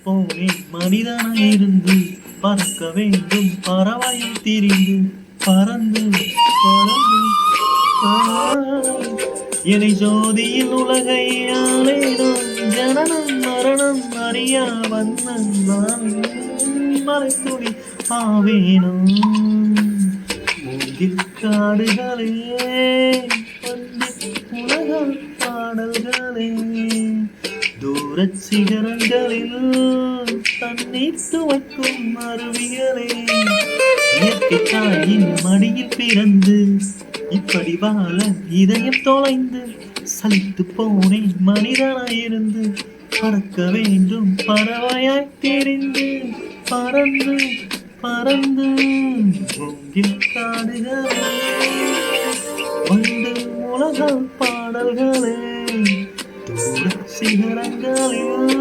போனேன் மனிதனாயிருந்து பறக்க வேண்டும் பறவையை திரிந்து பறந்து பறந்து என்னை ஜோதியில் உலகை ஆளேனும் ஜனனம் மரணம் அறியா வண்ணன் நான் மலைத்துளி ஆவேனும் மூங்கில் காடுகளே உலகம் பாடல்களே தூரச் சிகரங்களில் தண்ணீர் துவைக்கும் அருவிகளே இயற்கை தாயின் மடியில் பிறந்து இப்படி வாழ இதயம் தொலைந்து சலித்து போனேன் மனிதனாயிருந்து பறக்க வேண்டும் பறவையாய் தெரிந்து பறந்து பறந்து மூங்கில் காடுகளே வந்து உலகம் பாடல்களே தூர சிகரங்களில்